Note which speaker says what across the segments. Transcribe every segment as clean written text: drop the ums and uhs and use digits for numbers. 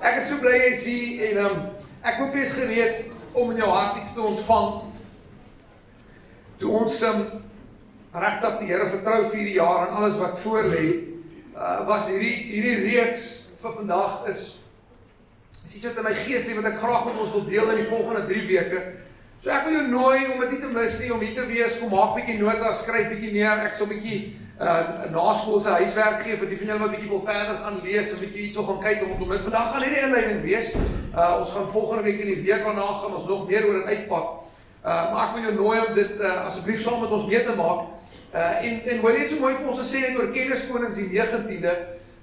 Speaker 1: Ek is so bly jy is hier en ek hoop jy is gereed om in jou hart iets te ontvang. Toe ons regtig die Here vertrou vir hierdie jaar en alles wat voor lê, was hierdie reeks vir vandag is iets wat in my gees lê wat ek graag met ons wil deel in die volgende 3 weke. So ek wil jou nooi om dit nie te mis nie, om hier te wees, kom maak bietjie notas, skryf bietjie neer. Ek sal bietjie naskoolse huiswerk gee vir die van julle wat bietjie wil verder gaan lees en bietjie iets wil gaan kyk om dit. Vandag gaan hierdie inleiding wees. Ons gaan volgende week in die week daarna gaan ons nog meer oor dit uitpak. Maar ek wil jou nooi om dit asseblief saam met ons mee te maak. En hoor net so mooi vir ons gesê het oor Kenniskonings die 19de.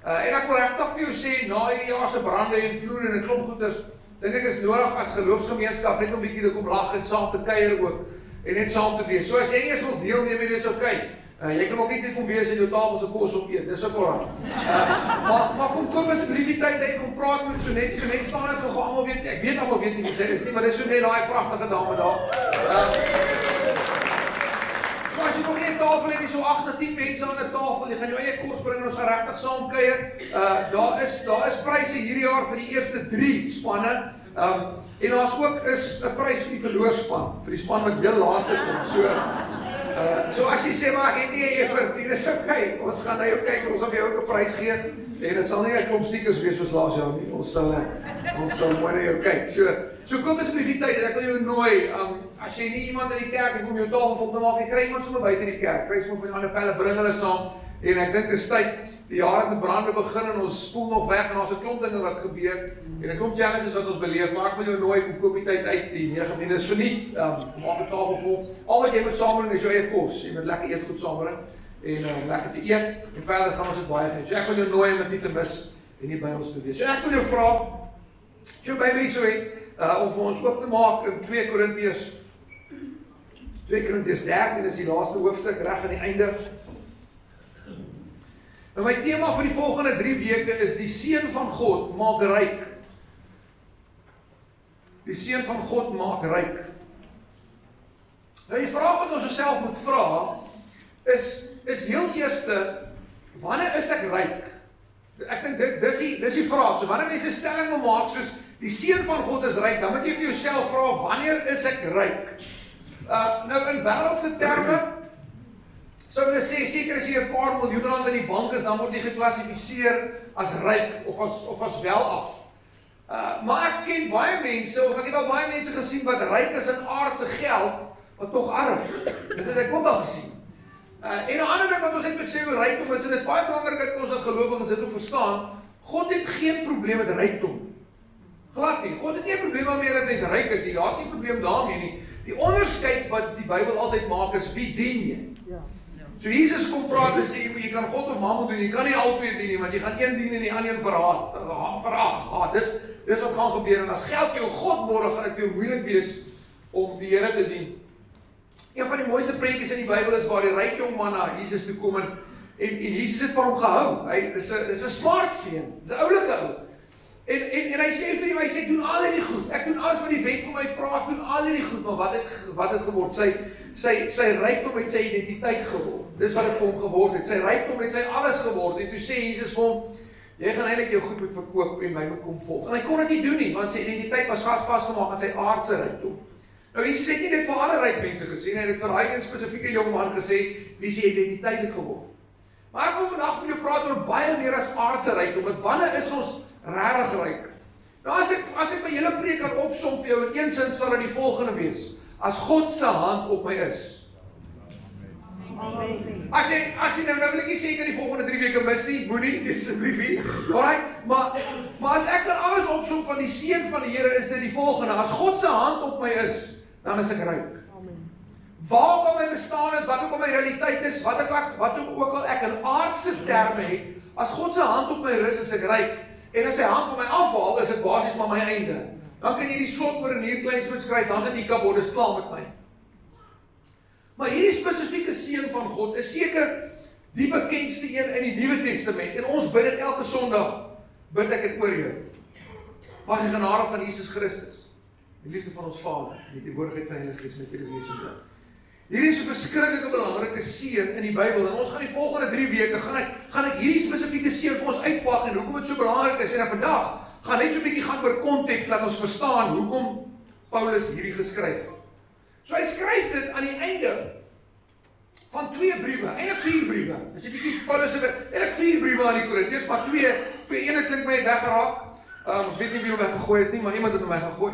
Speaker 1: En ek wil regtig vir jou sê, na hierdie jaar se brande en vloede en 'n klomp goeders, dink ek is nodig as geloofsgemeenskap net om bietjie te kom lag en saam te kuier ook en net saam te wees. So as jy eers wil deelneem, dis okay. Jy kan ook nie net kom wees en jou tafel se kos opeet. Dis ook alraai. Maar kom asseblief die tyd uit kom praat met so net staan dit gou almal weet. Ek weet almal weet nie wie sy is nie, maar dis so net daai pragtige dame daar. So as jy nog nie 'n tafel het, so 8 tot 10 mense aan 'n tafel, jy gaan jou eie kos bring en ons gaan regtig saam kuier. Daar is pryse hierdie jaar vir die eerste 3 spanne. En daar's ook 'n prys vir die verloorspan, vir die span wat heel laaste kom. So as jy sê maar ek het nie 'n effort, dit is okay. Ons gaan na jou kyk, ons sal vir jou ook 'n prys gee. En dit sal nie 'n klomp stickers wees soos laas jaar nie. Ons sal mooi na jou kyk. So kom asseblief die tyd, ek wil jou nooi. As jy nie iemand in die kerk het om jou tafel vol te maak, jy kry iemand sommer buite die kerk. Kry sommer van die ander pelle, bring hulle saam. En ek dink dit is tyd. Die jaar het met brande begin en ons spoel nog weg en daar's 'n klomp dinge wat gebeur en 'n klomp challenges wat ons beleef, maar ek wil jou nooi kom koop die tyd uit die 19de is verniet. Maak 'n tafel vol. Al wat jy moet saambring is jou eie kos. Jy moet lekker eetgoed saambring en lekker te eet en verder gaan ons dit baie geniet. So ek wil jou nooi om dit nie te mis en nie by ons te wees. So ek wil jou vra, as jy by my so het, om vir ons oop te maak in 2 Korintiërs 13 is die laaste hoofstuk reg aan die einde. Nou my tema vir die volgende 3 weke is die seun van God maak ryk. Die seun van God maak ryk. Nou die vraag wat ons osself moet vra is heel eerste, wanneer is ek ryk? Ek dink dis die vraag. So wanneer mense 'n stelling wil maak soos die seun van God is ryk, dan moet jy vir jouself vra, wanneer is ek ryk? Nou in wêreldse terme sou hulle sê, seker as jy 'n paar miljoen rand in die bank is, dan word jy geklassifiseer as ryk of as wel af. Maar ek ken baie mense, of ek het al baie mense gesien wat ryk is in aardse geld, wat tog arm. Dit het ek ook al gesien. En 'n ander ding wat ons net moet sê oor rykdom is, en dit is baie belangrik dat ons as gelowiges dit ook verstaan, God het geen probleem met rykdom. Glad nie. God het nie 'n probleem daarmee dat mens ryk is nie. Daar's nie 'n probleem daarmee nie. Die onderskeid wat die Bybel altyd maak is, wie dien jy? So Jesus kom praat en sê, jy kan God of Mammon doen, jy kan nie albei dien nie, want jy gaan een dien en die ander een verag. Dis wat gaan gebeur, en as geld jou God word, gaan dit vir jou moeilik wees om die Here te dien. Een van die mooiste prentjies in die Bybel is waar die ryk jong man na Jesus toe kom en Jesus het vir hom gehou. Hy is 'n smart seun, dis 'n oulike ou. En hy sê vir hom, hy sê, doen al hierdie goed. Ek doen alles wat die wet vir my vra, ek doen al hierdie goed, maar wat het geword? Sy rykdom het sy identiteit geword. Dis wat het vir hom geword het. Sy rykdom het sy alles geword. En toe sê Jesus vir hom, jy gaan eintlik jou goed moet verkoop en my moet kom volg. En hy kon dit nie doen nie, want sy identiteit was vasgemaak aan sy aardse rykdom. Nou Jesus het nie dit vir alle ryk mense gesê, hy het dit vir daai een spesifieke jong man gesê, wie sy identiteit het geword. Maar ek wil vandag met jou praat oor baie meer as aardse rykdom, want wanneer is ons regtig ryk? Nou as ek my hele preek kan opsom vir jou in een sin, sal dit die volgende wees. As God se hand op my is. As jy nou wil ek nie sê dat die volgende 3 weke mis nie, moenie, asseblief nie. Alright, maar as ek dan alles opsom van die seën van die Here, is dit die volgende. As God se hand op my is, dan is ek ryk. Waar ook al my bestaan is, wat ook al my realiteit is, wat ook al ek in aardse terme het, as God se hand op my rus, is ek ryk. En as sy hand van my afhaal, is dit basies maar my einde. Dan kan jy die slotwoord in hier kleins moet skryf, dan is dit ikabod, dis klaar met my. Maar hierdie spesifieke seun van God is seker die bekendste een in die Nuwe Testament. En ons bid dit elke Sondag, bid ek dit oor jou. Mag die genade van Jesus Christus, die liefde van ons Vader, die teenwoordigheid van die Heilige Gees met julle wees en bly. Hierdie is 'n verskriklike belangrike seën in die Bybel. En ons gaan die volgende 3 weke gaan ek hierdie spesifieke seën vir ons uitpak en hoekom dit so belangrik is. En vandag gaan net so 'n bietjie gaan oor konteks, laat ons verstaan hoekom Paulus hierdie geskryf het. So hy skryf dit aan die einde van 2 briewe, eintlik 4 briewe. As jy bietjie Paulus se eintlik 4 briewe aan die Korintiërs, maar 2 ene klink my weggeraak. Ons weet nie wie hom weggegooi het nie, maar iemand het hom weggegooi.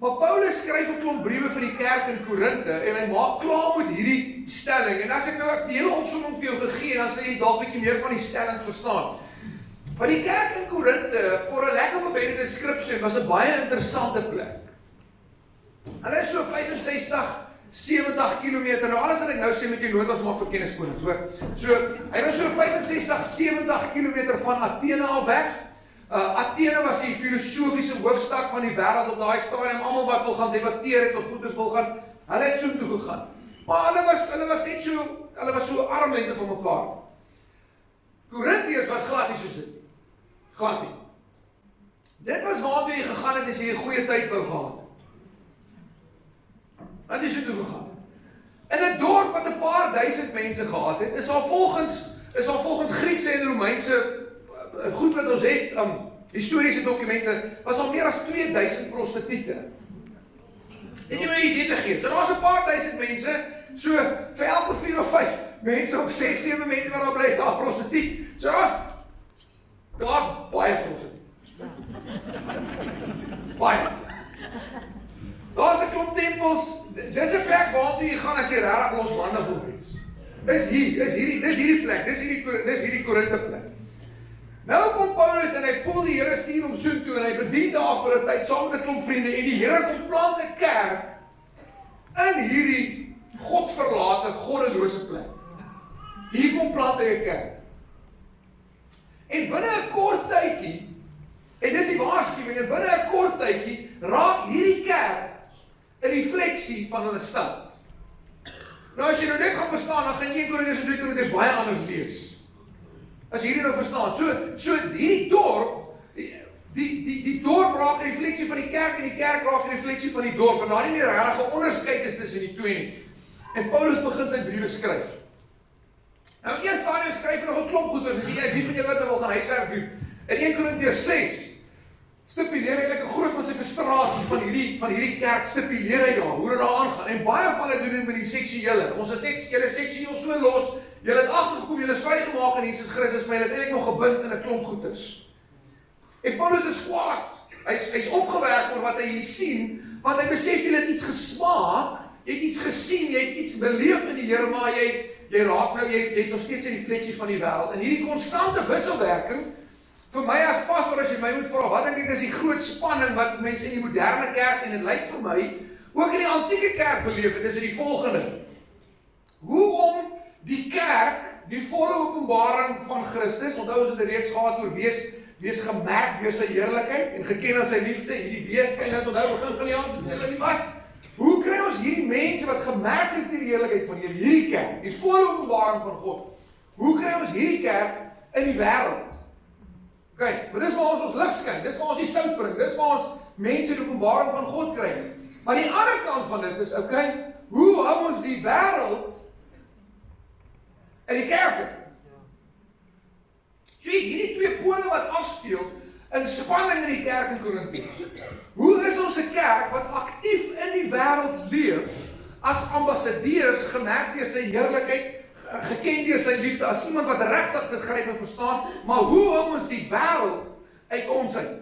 Speaker 1: Maar Paulus skryf 'n klomp briewe vir die kerk in Korinte en hy maak klaar met hierdie stelling. En as ek nou die hele opsomming vir jou gegee, dan sal jy dalk bietjie meer van die stelling verstaan. Maar die kerk in Korinte, for a lack of a better description, was 'n baie interessante plek. Hulle is so 65, 70 kilometer. Nou alles wat ek nou sê met jou notas maak vir kenniskonings, hoor. So hy was so 65, 70 kilometer van Athene af weg. Athene was die filosofiese hoofstad van die wêreld op daai stadium. Almal wat wil gaan debatteer het of goedes wil gaan, hulle het so toe gegaan. Maar hulle was net so, hulle was so arm lente van mekaar. Korintiërs was glad nie soos dit. Glad nie. Dit was waartoe jy gegaan het as jy 'n goeie tyd wou gehad het. Wat is so toe gegaan? In 'n dorp wat 'n paar duisend mense gehad het, is al volgens Griekse en Romeinse goed wat ons het, historiese dokumente, was al meer as 2000 prostituie. Het jy my 'n idee te gee? So daar was 'n paar duisend mense, so vir elke 4 of 5 mense op 6, 7 mense wat daar bly, is daar prostituie. So daar's baie prostituie. Baie. Daar's 'n klomp tempels. Dis 'n plek waartoe jy gaan as jy regtig losbandig wil wees. Dis hierdie plek. Dis hierdie Korinte plek. Nou kom Paulus en hy voel die Here stuur hom so toe en hy bedien daar vir 'n tyd saam met 'n klomp vriende en die Here kom plant 'n kerk in hierdie godverlate, goddelose plek. Hier kom plant hy 'n kerk. En binne 'n kort tydjie, en dis die waarskuwing, en binne 'n kort tydjie raak hierdie kerk 'n refleksie van hulle stad. Nou as jy nou net gaan verstaan, dan gaan 1 Korintiërs en 2 Korintiërs baie anders lees. As jy hierdie nou verstaan, so hierdie dorp, die dorp raak 'n refleksie van die kerk en die kerk raak 'n refleksie van die dorp, en daar nie meer regtig 'n onderskeid is tussen die twee nie. En Paulus begin sy briewe skryf. Nou in eers stadium skryf hy nog 'n klomp goeders, as jy wie van julle wat wil gaan huiswerk doen. In 1 Korintiërs 6 stipuleer hy eintlik 'n groot van sy frustrasie van hierdie kerk, stipuleer hy daar, hoe dit daar aangaan. En baie van dit doen dit met die seksuele. Ons is net julle seksueel so los. Julle het agtergekom, julle is vrygemaak in Jesus Christus, maar julle is eintlik nog gebind in 'n klomp goeders. En Paulus is kwaad. Hy's opgewerk oor wat hy hier sien, want hy besef jy het iets gesmaak, jy het iets gesien, jy het iets beleef in die Here, maar jy raak nou jy's nog steeds 'n refleksie van die wêreld. En hierdie konstante wisselwerking vir my as pastor, as jy my moet vra, wat dink ek is die groot spanning wat mense in die moderne kerk, en dit lyk vir my ook in die antieke kerk beleef het, is die volgende: hoe om die kerk, die volle openbaring van Christus, onthou ons het reeds gehad oor wees gemerk deur sy heerlikheid en geken aan sy liefde, hierdie wees, kan jy net onthou begin van die aand, hulle nie was. Hoe kry ons hierdie mense wat gemerk is deur die heerlikheid van hierdie kerk, die volle openbaring van God? Hoe kry ons hierdie kerk in die wêreld? Okay, maar dis waar ons lig skyn, dis waar ons die sout bring, dis waar ons mense die openbaring van God kry. Maar die ander kant van dit is, okay, hoe hou ons die wêreld in die kerke? Sien, hierdie twee pole wat afspeel in spanning in die kerk in Korinte. Hoe is ons 'n kerk wat aktief in die wêreld leef as ambassadeurs, gemerk deur sy heerlikheid, geken deur sy liefde, as iemand wat regtig dit gryp en verstaan, maar hoe hou ons die wêreld uit ons uit?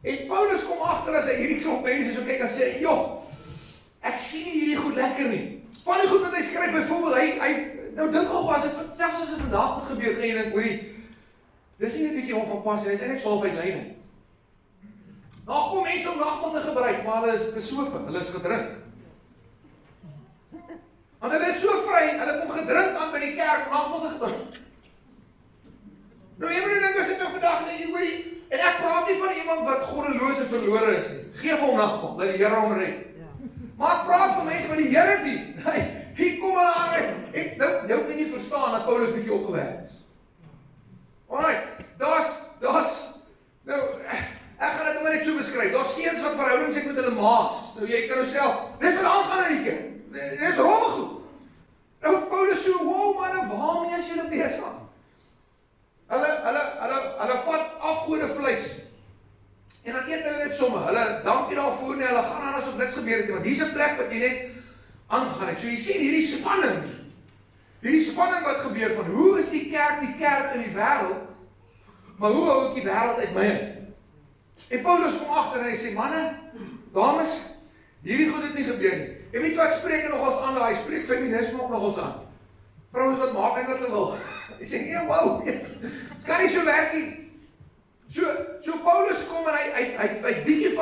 Speaker 1: En Paulus kom agter as hy hierdie klomp mense so kyk en sê, joh, ek sien nie hierdie goed lekker nie. Van die goed wat hy skryf, byvoorbeeld, hy nou dink gou as dit selfs as dit vandag moet gebeur, gaan jy dink, hoorie, dis nie 'n bietjie onvanpas, hy is eintlik swaar uitlyn. Daar kom mense om nagmaal te gebruik, maar hulle is besope, hulle is gedrink. Want hulle is so vry, hulle kom gedrink aan by die kerk om nagmaal te gebruik. Nou, jy moet dink, as ek nou vandag net hoorie, en ek praat nie van iemand wat goddeloos en verlore is nie. Geef hom nagmaal, dat die Here hom red. Maar ek praat van mense wat die Here dien. Hier kom hulle aan. En nou kan jy verstaan dat Paulus bietjie opgewerk is. Alright, nou, ek gaan dit maar net so beskryf. Daar's seuns wat verhoudings het met hulle ma's. Nou jy kan jouself, dis wat aangaan in die kerk. Dis rommel goed. Nou Paulus so, wow man, waarmee as julle besig? Hulle vat afgode En dan eet hulle dit somme, hulle dank nie daarvoor nie, hulle gaan aan asof niks gebeur het nie, want hier is 'n plek wat jy net aangegaan het. So jy sien hierdie spanning wat gebeur van, hoe is die kerk in die wêreld, maar hoe hou ek die wêreld uit my uit? En Paulus kom agter en hy sê, manne, dames, hierdie goed het nie gebeur nie. En weet wat spreek hy nogals aan, hy spreek feminisme ook nogals aan. Vrouens wat maak en wat hulle wil. Hy sê, nee, wow, het kan nie so werk nie. So Paulus kom en hy bietjie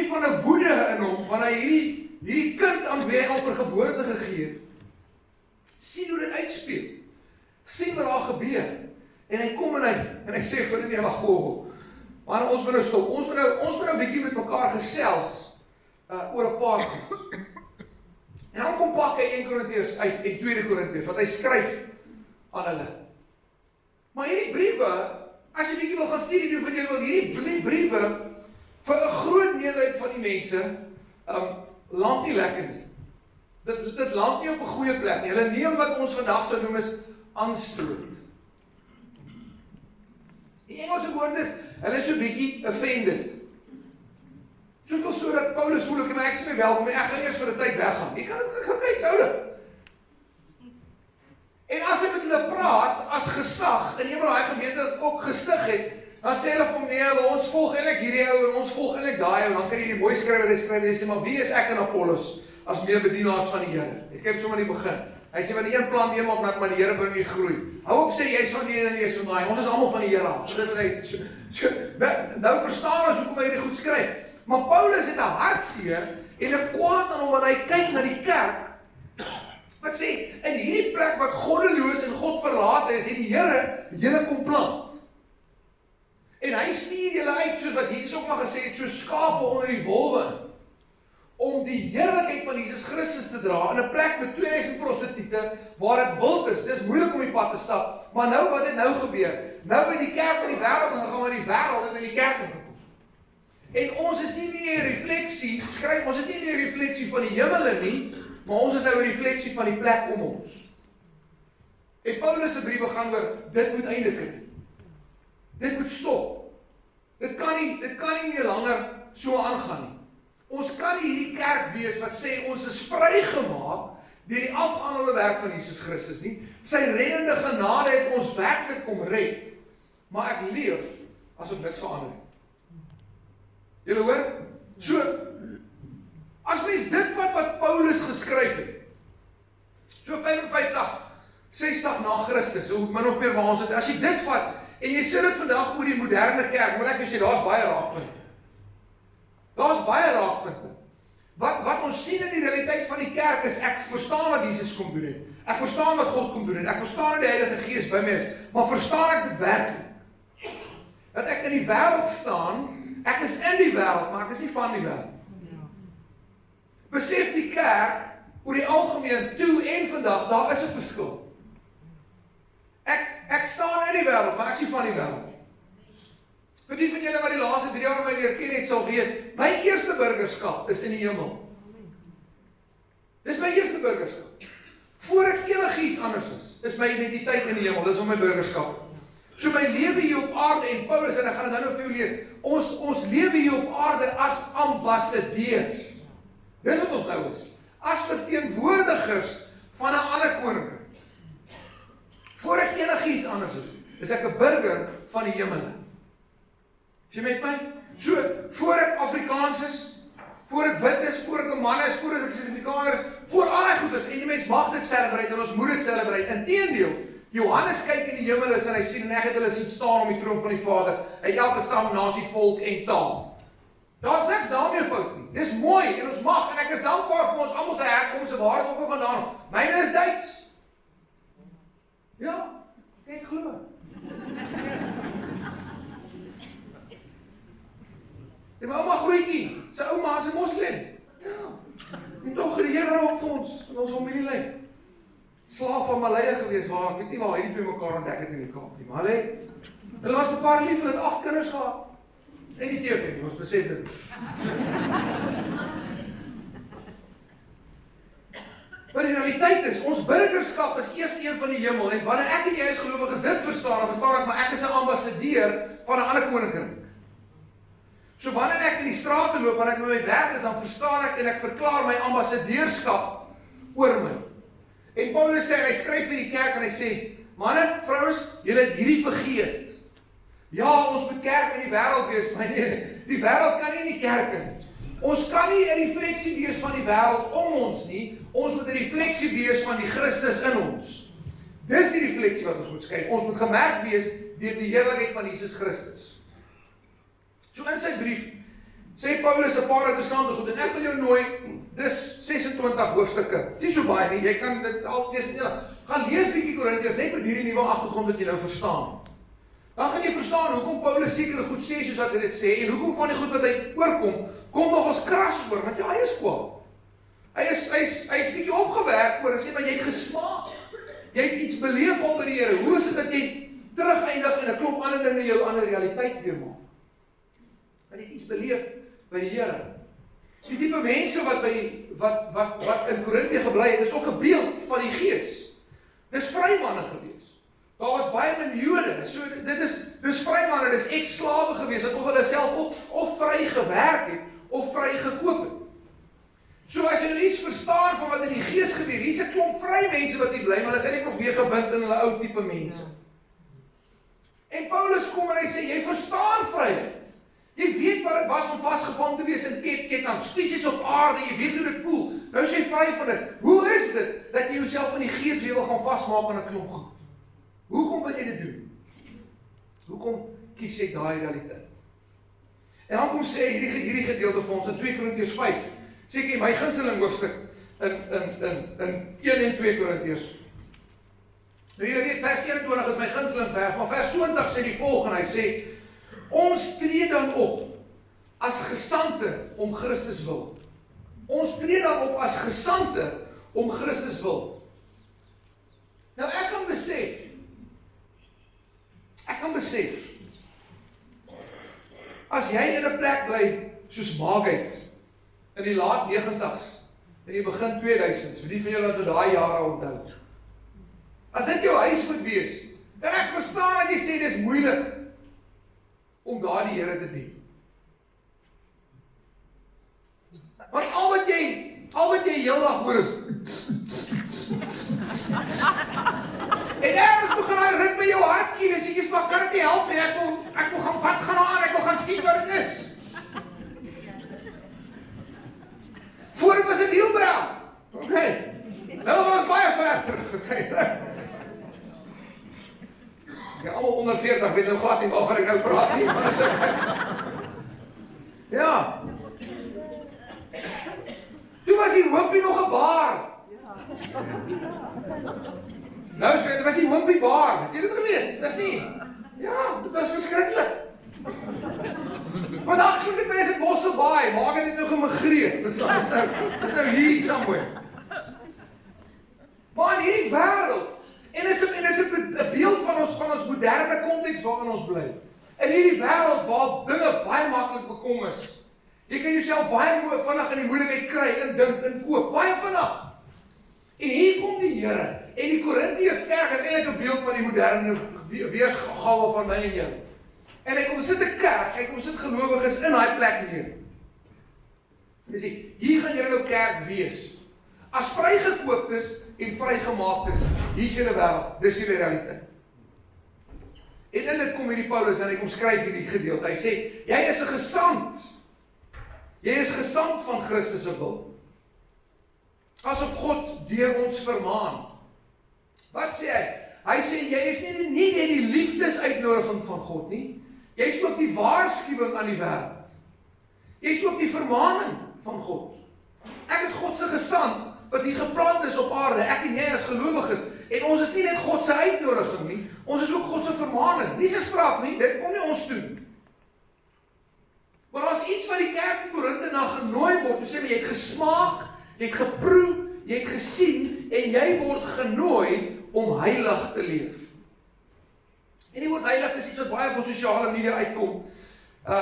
Speaker 1: van 'n woede in hom, want hy hierdie kind aan wie hy amper geboorte gegee het, sien hoe dit uitspeel. Sien wat daar gebeur. En hy kom en hy sê vir hulle, nee, maar maar ons moet nou stop. Ons moet nou bietjie met mekaar gesels oor 'n paar goed. En dan kom pak hy 1 Korintiërs uit en 2 Korintiërs wat hy skryf aan hulle. Maar hierdie briewe, as jy bietjie wil gaan studie doen van julle, wil hierdie briewe vir 'n groot meerderheid van die mense land nie lekker nie. Dit land nie op 'n goeie plek nie. Hulle neem wat ons vandag sou noem is aanstoot. Die Engelse woord is, hulle is so bietjie offended. So dat Paulus voel, ek sê my welkom, ek gaan eers vir 'n tyd weggaan. Jy kan dit gaan kyk, oulik. En as hy met hulle praat, as gesag, en een van daai gemeente ook gestig het, dan sê hulle van nee, ons volg eintlik hierdie ou, en ons volg eintlik daai ou, dan kan jy die mooi skryf wat hy skryf, en hy sê, maar wie is ek en Apollos, as meer bedienaars van die Here? Ek kyk sommer in die begin. Hy sê, want die een plan die maak, maar die Here bring nie groei. Hou op sê, jy is van die Here en jy is van daai, ons is almal van die Here af. So dit hy, nou verstaan ons hoekom hy dit goed skryf. Maar Paulus het 'n hartseer en 'n kwaad aan hom, want hy kyk na die kerk, wat sê, in hierdie plek wat goddeloos en God verlaat is, het die Here julle kom plant. En hy stuur julle uit, soos wat Jesus ook maar gesê het, soos skape onder die wolwe, om die heerlikheid van Jesus Christus te dra, in 'n plek met 2000 prostituie, waar dit wild is, dis moeilik om die pad te stap, maar nou wat het nou gebeur? Nou het die kerk in die wêreld ingegaan, maar die wêreld het in die kerk ingekom. En ons is nie meer 'n refleksie, skryf, ons is nie meer 'n refleksie van die hemele nie, maar ons is nou 'n refleksie van die plek om ons. En Paulus se briewe gaan oor, dit moet eindig. Dit moet stop. Dit kan nie meer langer so aangaan nie. Ons kan nie hierdie kerk wees wat sê ons is vrygemaak deur die afhandelde werk van Jesus Christus nie. Sy reddende genade het ons werklik kom red, maar ek leef asof niks verander het. Julle hoor? So, as mens dit wat Paulus geskryf het, so 55, 60 na Christus, so min of meer waar ons het, as jy dit vat, en jy sê dit vandag oor die moderne kerk, moet ek vir sê, daar's baie raakpunte. Daar's baie raakpunte. Wat ons sien in die realiteit van die kerk is, ek verstaan wat Jesus kom doen het. Ek verstaan wat God kom doen het. Ek verstaan dat die Heilige Gees by my is, maar verstaan ek dit werklik? Dat ek in die wêreld staan, ek is in die wêreld, maar ek is nie van die wêreld. Besef die kerk, oor die algemeen, toe en vandag, daar is 'n verskil. Ek staan in die wêreld, maar ek is nie van die wêreld. Vir die van julle wat die laaste 3 jaar my leer ken het, sal weet, my eerste burgerskap is in die hemel. Dis my eerste burgerskap. Voor ek enigiets anders is my identiteit in die hemel, dis om my burgerskap. So my lewe hier op aarde, en Paulus, en ek gaan dit nou vir jou lees, ons lewe hier op aarde as ambassadeurs. Dis wat ons nou is. As verteenwoordigers van 'n ander koninkryk. Voor ek enigiets anders is ek 'n burger van die hemele. Is jy met my? So, voor ek Afrikaans is, voor ek wit is, voor ek 'n man is, voor ek Suid-Afrikaner is, voor al die goeders, en die mens mag dit celebrate, en ons moet dit celebrate. Inteendeel, Johannes kyk in die hemel en hy sien, en ek het hulle sien staan om die troon van die Vader, uit elke stam, nasie, volk en taal. Daar's niks daarmee fout nie. Dis mooi, en ons mag, en ek is dankbaar vir ons almal se herkoms, waar dit ook al vandaan. Myne is Duits. Ja, kyk glo. Die ouma grootjie, sy ouma is 'n moslim. Ja. En tog die Here op vir ons in ons familielyn. Slaaf van Maleie gewees, waar ek weet nie waar hierdie twee mekaar ontdek het in die Kaap nie. Maar hulle was mekaar lief, hulle het 8 kinders gehad. En die TV, ons besef dit. Maar die realiteit is, ons burgerskap is eers een van die hemel, en wanneer ek en jy as gelowiges dit verstaan, dan verstaan ek, maar ek is 'n ambassadeur van 'n ander koninkryk. So wanneer ek in die strate loop, wanneer ek met my werk is, dan verstaan ek en ek verklaar my ambassadeurskap oor my. En Paulus sê, hy skryf vir die kerk en hy sê, manne, vrouens, julle het hierdie vergeet. Ja, ons moet kerk in die wêreld wees, maar nee, die wêreld kan nie in die kerk in. Ons kan nie 'n refleksie wees van die wêreld om ons nie, ons moet 'n refleksie wees van die Christus in ons. Dis die refleksie wat ons moet skep. Ons moet gemerk wees deur die heerlikheid van Jesus Christus. So in sy brief sê Paulus 'n paar interessante goed en ek wil jou nooi, dis 26 hoofstukke. Dis so baie nie, jy kan dit al lees. Gaan lees bietjie Korintiërs net met hierdie nuwe agtergrond dat jy nou verstaan. Dan gaan jy verstaan hoekom Paulus sekere goed sê soos wat hy dit sê en hoekom van die goed wat hy oorkom, kom nog ons kras oor, want ja, hy is kwaad. Hy is bietjie opgewerk oor en sê, maar jy het gesmaak. Jy het iets beleef onder die Here. Hoe is dit dat jy terugeindig en 'n klomp ander dinge jou ander realiteit weer maak? Want jy het iets beleef by die Here. Die tipe mense wat in Korintië gebly het, is ook 'n beeld van die Gees. Dis vrymanne gewees. Daar was baie min Jode, so dis vrymanne, dis ex-slawe gewees, wat of hulle self of vry gewerk het, of vry gekoop het. So as jy nou iets verstaan van wat in die Gees gebeur, hier's 'n klomp vry mense wat hier bly, maar hulle is eintlik nog weer gebind in hulle ou tipe mense. En Paulus kom en hy sê, jy verstaan vryheid. Jy weet wat dit was om vasgevang te wees in kettinge, fisies op aarde, jy weet hoe dit voel. Nou is jy vry van dit. Hoe is dit dat jy jouself in die Gees weer wil gaan vasmaak aan 'n klomp goed? Hoekom wil jy dit doen? Hoekom kies jy daai realiteit? En dan kom sê hierdie gedeelte vir ons in 2 Korintiërs 5. Sê ek my gunsteling hoofstuk in 1 en 2 Korintiërs. Nou jy weet vers 21 is my gunsteling vers, maar vers 20 sê die volgende, hy sê ons tree dan op as gesandte om Christus wil. Ons tree dan op as gesandte om Christus wil. Nou ek kan besef, as jy in 'n plek bly soos Maagheid, in die laat 90's, in die begin 2000's, vir die van julle wat tot daai jare onthou, as dit jou huis moet wees, dan ek verstaan dat jy sê, dis moeilik, om daar die Here te dien. Want al wat jy heel dag hoor is, en ergens begin hy rit by jou hartjie, en sê jy, maar kan dit nie help nie, ek wil gaan pad gaan aan, ek wil gaan sien wat dit is. Voor dit was dit heel braaf. Okay. Nou was baie ver terug. Okay. Ja, allemaal onder 40 weet nou glad nie waaroor ek nou praat nie, maar is okay. Ja. Toe was die hoopie nog 'n baar. Nou dit was die hoopie baar. Het jy dit geweet? Dis nie. Ja, dit was verskriklik. Vandag klink dit my as dit Mosselbaai, maak het nou gemigreer. Dis nou hier somewhere. Maar in hierdie wêreld, en is 'n beeld van ons moderne konteks waarin ons bly. In hierdie wêreld waar dinge baie maklik bekom is. Jy kan jouself baie vinnig in die moeilikheid kry, indink, inkoop, baie vinnig. En hier kom die Here, en die Korintiërs kerk is eintlik 'n beeld van die moderne weergawe van my en jou. En hy kom sit 'n kerk, hy kom sit gelowiges in daai plek neer. Dis hier gaan julle nou kerk wees. As vrygekooptes en vrygemaaktes, hier is julle wêreld, dis julle realiteit. En in dit kom hierdie Paulus en hy kom skryf hierdie gedeelte. Hy sê, jy is 'n gesant. Jy is gesant van Christus se wil. Asof God deur ons vermaan. Wat sê hy? Hy sê, jy is nie net die liefdesuitnodiging van God nie, jy is ook die waarskuwing aan die wêreld. Jy is ook die vermaaning van God. Ek is God se gesant, wat hier geplant is op aarde, ek en jy as gelowiges, en ons is nie net God se uitnodiging nie, ons is ook God se vermaaning, nie se straf nie, dit kom nie ons toe. Maar as iets wat die kerk in Korinthe na genooi word, jy sê, jy het gesmaak, jy het geproe, jy het gesien, en jy word genooi om heilig te leef. En die woord heilig is iets wat baie op ons sosiale media uitkom.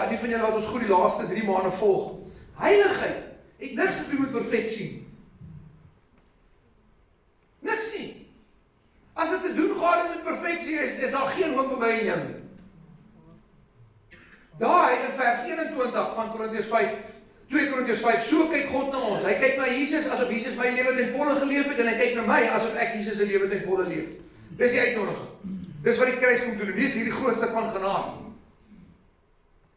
Speaker 1: Die van julle wat ons goed die laaste 3 maande volg. Heiligheid het niks te doen met perfeksie. Niks nie. As dit te doen gaan met perfeksie is daar geen hoop vir my en jou nie. Daai in vers 21 van Korintiërs 5, 2 Korintiërs 5, so kyk God na ons. Hy kyk na Jesus asof Jesus my lewe ten volle geleef het en hy kyk na my asof ek Jesus se lewe ten volle leef. Dis die uitnodiging. Dis wat die kruis kom doen. Dis hierdie groot stuk van genade.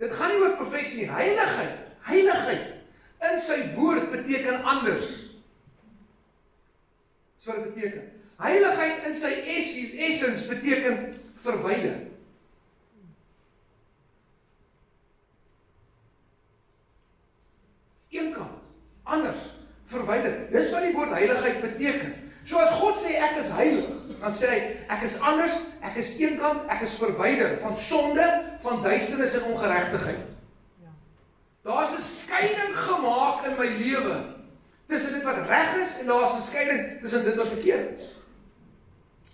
Speaker 1: Dit gaan nie oor perfeksie nie. Heiligheid. Heiligheid in sy woord beteken anders. Dis wat dit beteken. Heiligheid in sy essence beteken verwyder. Eenkant, anders, verwyder. Dis wat die woord heiligheid beteken. So as God sê ek is heilig, dan sê hy ek is anders, ek is eenkant, ek is verwyder van sonde, van duisternis en ongeregtigheid. Daar's 'n skeiding gemaak in my lewe tussen dit wat reg is en daar's 'n skeiding tussen dit wat verkeerd is.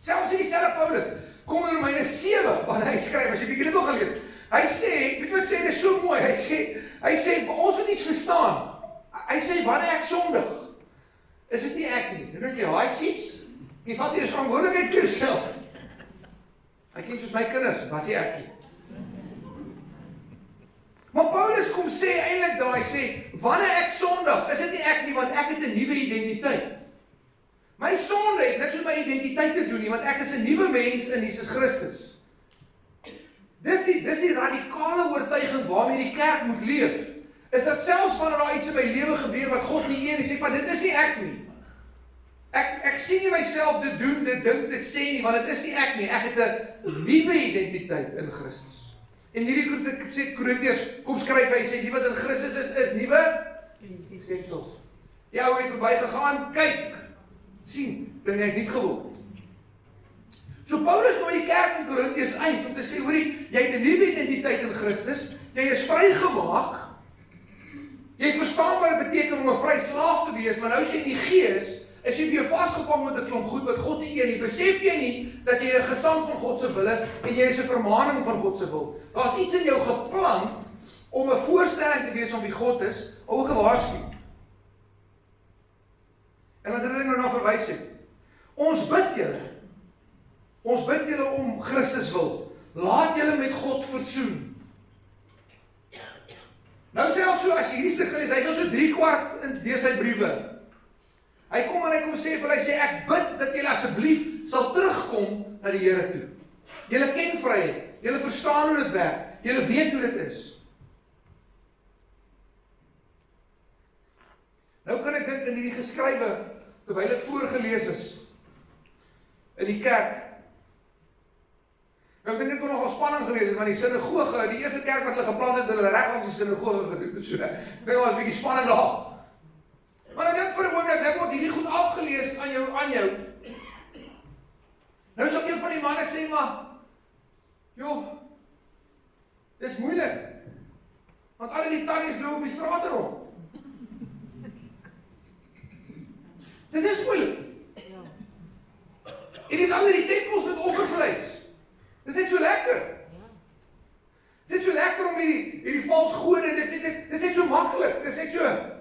Speaker 1: Selfs in dieselfde Paulus, kom in Romeine 7, wanneer hy skryf, as jy bietjie dit nog gaan lees. Hy sê, weet jy wat sê, dit is so mooi, hy sê, ons moet iets verstaan. Hy sê, wanneer ek sondig, is dit nie ek nie. Dan dink jy, hy sies, jy vat nie eens verantwoordelikheid vir jouself. Hy klink soos my kinders, was nie ek nie. Maar Paulus kom sê eintlik daar, hy sê, wanneer ek sondig, is dit nie ek nie, want ek het 'n nuwe identiteit. My sonde het niks met my identiteit te doen nie, want ek is 'n nuwe mens in Jesus Christus. Dis die radikale oortuiging waarmee die kerk moet leef. Is dat selfs wanneer daar iets in my lewe gebeur wat God nie eer nie, sê maar dit is nie ek nie. Ek sien nie myself dit doen, dit dink, dit sê nie, want dit is nie ek nie. Ek het 'n nuwe identiteit in Christus. En hierdie sê Korintiërs, kom skryf hy sê die wat in Christus is nuwe skepsels. Die ou het verbygegaan, kyk, sien, dinge het nie geword. So Paulus nooi die kerk in Korintiërs uit om te sê, hoorie, jy het 'n nuwe identiteit in Christus, jy is vrygemaak. Jy verstaan wat dit beteken om 'n vry slaaf te wees, maar nou as jy in die gees is jy weer vasgevang met 'n klomp goed wat God nie eer nie. Besef jy nie dat jy 'n gesang van God se wil is en jy is 'n vermaning van God se wil? Daar's iets in jou geplant om 'n voorstelling te wees van wie God is, ook 'n waarskuwing. En laat ek nou na verwys het. Ons bid julle om Christus wil. Laat julle met God versoen. Nou selfs so, as jy hierdie stuk gelees, hy is al so 3/4 in deur sy briewe. Hy kom sê vir hulle, hy sê, ek bid dat julle asseblief sal terugkom na die Here toe. Julle ken vryheid, julle verstaan hoe dit werk, julle weet hoe dit is. Nou kan ek dink in hierdie geskrywe, terwyl ek voorgelees is, in die kerk, nou ek dink dit kon nogal spanning gewees het, want die sinagoge, die eerste kerk wat hulle geplant het, hulle reg langs die sinagoge gedoen, so, ek dink was 'n bietjie spanning daar. Maar nou dink vir 'n oomblik, dit word hierdie goed afgelees aan jou. Nou sal een van die manne sê, maar, joh, dis moeilik, want al die tannies loop op die straat rond. Dit is moeilik. En dis al die tempels met offervleis. Dis net so lekker. Dis net so lekker om hierdie vals gode, dis net so maklik, dis net so.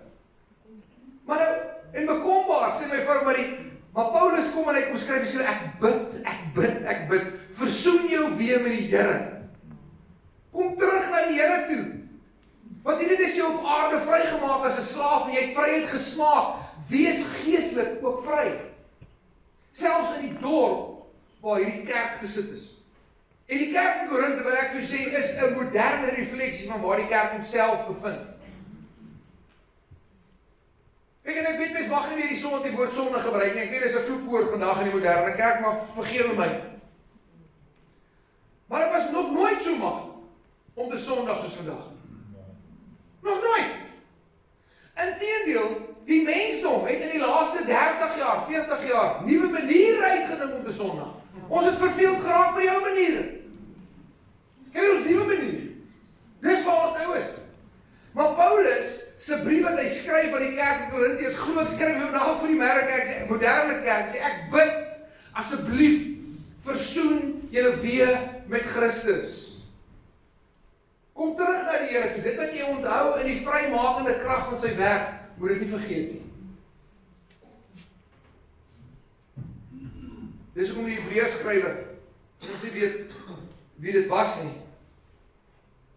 Speaker 1: Maar nou, en bekombaar, sê my vrou, maar Paulus kom en hy kom skryf, hy sê, ek bid, versoen jou weer met die Here. Kom terug na die Here toe. Want dit is jou op aarde vrygemaak as 'n slaaf, en jy het vryheid gesmaak. Wees geestelik ook vry. Selfs in die dorp waar hierdie kerk gesit is. En die kerk in Korinthe, wil ek vir sê, is 'n moderne refleksie van waar die kerk homself bevind. Kijk, en ek weet, mens mag nie weer die woord sonde gebruik nie. Ek weet, dit is 'n vloekwoord vandag in die moderne kerk, maar vergewe my. Maar dit was nog nooit so maklik om te sondig soos vandag. Nog nooit. Inteendeel, die mensdom het in die laaste 30 jaar, 40 jaar, nuwe maniere uitgedink om te sondig. Ons het verveeld geraak met die ou maniere. Ken ons nuwe maniere? Dis waar ons nou is. Maar Paulus se brief wat hy skryf aan die kerk in Korintiërs, groot skryf hy vandag ook vir die moderne kerk, sê ek bid, asseblief, versoen julle weer met Christus. Kom terug na die Here toe. Dit wat jy onthou in die vrymakende krag van sy werk, moet dit nie vergeet nie. Dis hoekom die Hebreërs skrywer, ons nie weet wie dit was nie.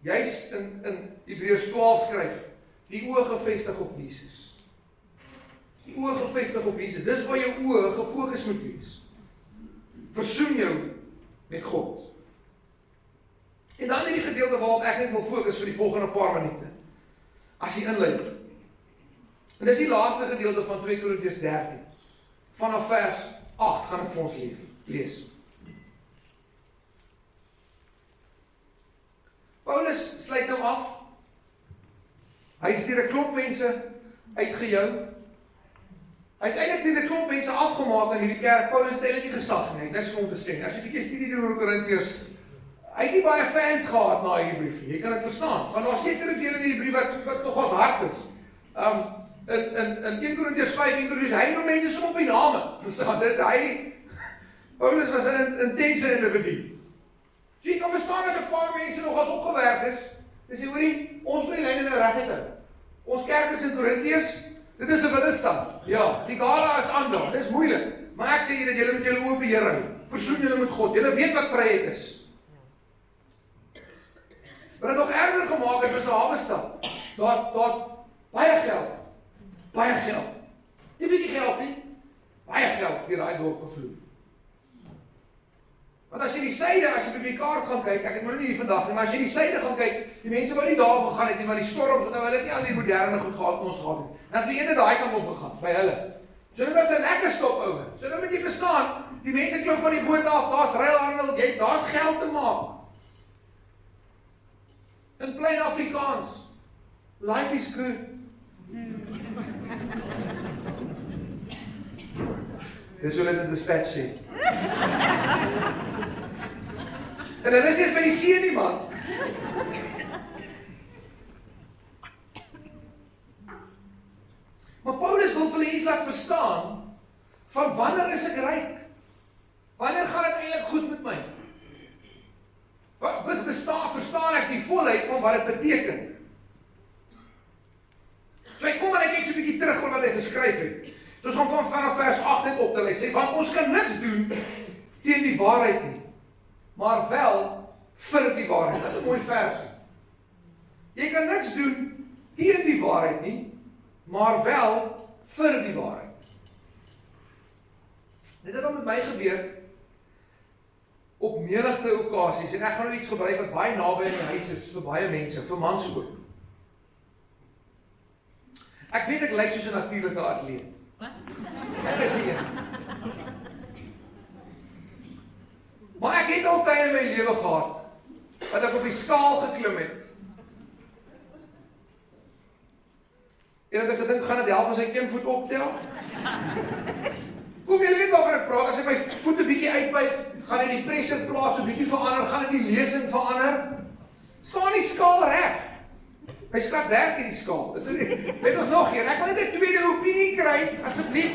Speaker 1: juis in Hebreërs 12 skryf, die oë gefestig op Jesus. Die oë gefestig op Jesus, dis waar jou oë gefokus moet wees. Versoen jou met God. En dan in die gedeelte waarop ek net wil fokus vir die volgende paar minute, as die inleiding. En dis die laaste gedeelte van 2 Korintiërs 13. Vanaf vers 8 gaan ek vir ons lees. Paulus sluit nou af. Hy is deur 'n klomp mense uitgejou. Hy is eintlik deur 'n klomp mense afgemaak in hierdie kerk. Paulus het eintlik nie gesag nie, hy het niks vir hom te sê nie. As jy 'n bietjie studie doen oor Korintiërs, hy het nie baie fans gehad na hierdie brief nie. Jy kan dit verstaan. Want daar sekere dele in hierdie brief wat nogals hard is. In 1 Korintiërs 5, 1 Korintiërs, hy noem mense som op die name. Verstaan dit? Paulus was 'n intense individu. So jy kan verstaan dat 'n paar mense nogals opgewerk is. Dis sê, hoorie, ons moet die lyne nou reg hê. Ons kerk is in Korintiërs, dit is 'n willerstand. Ja, die gala is aan daar. Dis moeilik. Maar ek sê julle, julle moet julle oë op die Here hou. Versoen julle met God. Julle weet wat vryheid is. Wat het nog erger gemaak het, was 'n hawe-stad. Daar baie geld. Baie geld. Jy weet nie geld nie. Baie geld deur daai dorp gevloei. Want as jy die suide, as jy by die kaart gaan kyk, ek het nou nie hier vandag nie, maar as jy die suide gaan kyk, die mense wat nie daar gegaan het nie, want die storms, nou hulle het nie al die moderne goed gehad ons gehad nie. Dan het die ene daai kant op gegaan, by hulle. So dit was 'n lekker stopover. So nou moet jy verstaan, die mense klim van die boot af, daar's ruilhandel, daar's geld te maak. In plain Afrikaans. Life is good. Dis hoe hulle dit dispatch sê. En hulle is by die see nie, man. Maar Paulus wil vir hulle iets laat verstaan, van wanneer is ek ryk? Wanneer gaan dit eintlik goed met my? Verstaan ek die volheid van wat dit beteken? So hy kom en hy kyk so 'n bietjie terug oor wat hy geskryf het. So ons gaan vanaf vers 8 net op, hy sê, want ons kan niks doen teen die waarheid nie, maar wel vir die waarheid. Dat is 'n mooi vers. Jy kan niks doen teen die waarheid nie, maar wel vir die waarheid. Dit het al met my gebeur op menigte okasies, en ek gaan nou iets gebruik wat baie naby in die huis is, vir baie mense, vir mans ook. Ek weet ek lyk soos 'n natuurlike atleet. Ek is hier. Maar ek het al tye in my lewe gehad, wat ek op die skaal geklim het. En dat ek gedink, gaan dit help as ek 1 voet optel? Kom jy weet waarvan ek praat, as ek my voet 'n bietjie uitbuig, gaan dit die pressurplaat so bietjie verander, gaan dit die lesing verander. Staan die skaal reg? My skat werk in die skaal. Weet ons nog een, ek wil net 'n tweede opinie kry, asseblief.